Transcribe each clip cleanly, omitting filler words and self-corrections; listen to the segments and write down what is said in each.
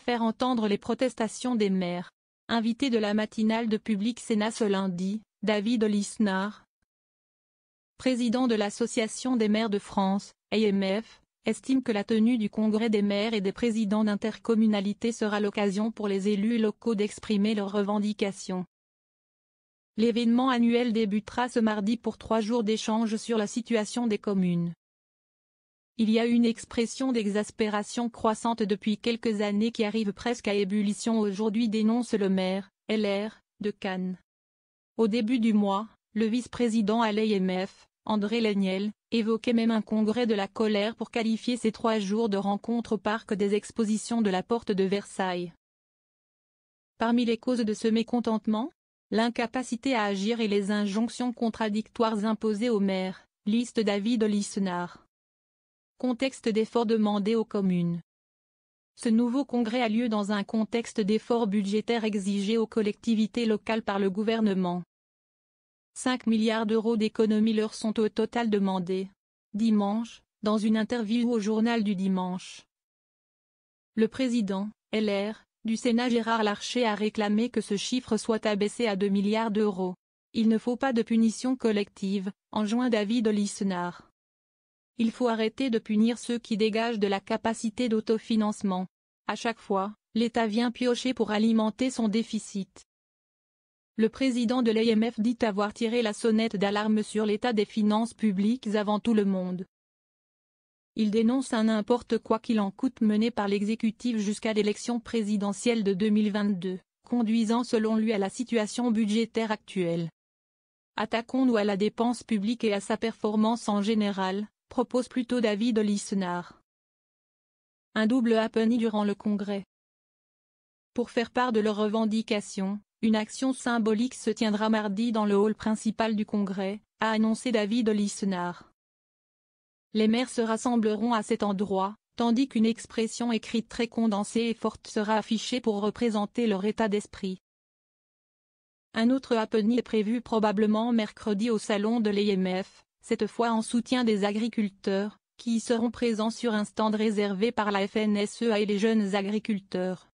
faire entendre les protestations des maires. Invité de la matinale de Public Sénat ce lundi, David Lisnard, président de l'Association des maires de France, AMF, estime que la tenue du Congrès des maires et des présidents d'intercommunalité sera l'occasion pour les élus locaux d'exprimer leurs revendications. L'événement annuel débutera ce mardi pour 3 jours d'échanges sur la situation des communes. Il y a une expression d'exaspération croissante depuis quelques années qui arrive presque à ébullition aujourd'hui, dénonce le maire, LR, de Cannes. Au début du mois, le vice-président à l'AMF, André Laignel, évoquait même un congrès de la colère pour qualifier ces 3 jours de rencontre au parc des expositions de la Porte de Versailles. Parmi les causes de ce mécontentement, l'incapacité à agir et les injonctions contradictoires imposées aux maires, liste David Lisnard. Contexte d'efforts demandés aux communes. Ce nouveau congrès a lieu dans un contexte d'efforts budgétaires exigés aux collectivités locales par le gouvernement. 5 milliards d'euros d'économies leur sont au total demandés. Dimanche, dans une interview au Journal du Dimanche, le président, LR, du Sénat Gérard Larcher a réclamé que ce chiffre soit abaissé à 2 milliards d'euros. Il ne faut pas de punition collective, enjoint David Lisnard. Il faut arrêter de punir ceux qui dégagent de la capacité d'autofinancement. À chaque fois, l'État vient piocher pour alimenter son déficit. Le président de l'AMF dit avoir tiré la sonnette d'alarme sur l'état des finances publiques avant tout le monde. Il dénonce un n'importe quoi qu'il en coûte mené par l'exécutif jusqu'à l'élection présidentielle de 2022, conduisant selon lui à la situation budgétaire actuelle. Attaquons-nous à la dépense publique et à sa performance en général, propose plutôt David Lisnard. Un double happening durant le congrès. Pour faire part de leurs revendications, une action symbolique se tiendra mardi dans le hall principal du congrès, a annoncé David Lisnard. Les maires se rassembleront à cet endroit, tandis qu'une expression écrite très condensée et forte sera affichée pour représenter leur état d'esprit. Un autre happening est prévu probablement mercredi au salon de l'AMF, cette fois en soutien des agriculteurs, qui y seront présents sur un stand réservé par la FNSEA et les jeunes agriculteurs.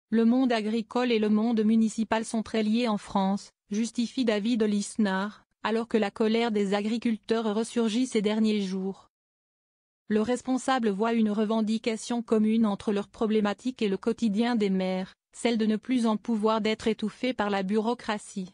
Le monde agricole et le monde municipal sont très liés en France, justifie David Lisnard, alors que la colère des agriculteurs ressurgit ces derniers jours. Le responsable voit une revendication commune entre leurs problématiques et le quotidien des maires, celle de ne plus en pouvoir d'être étouffés par la bureaucratie.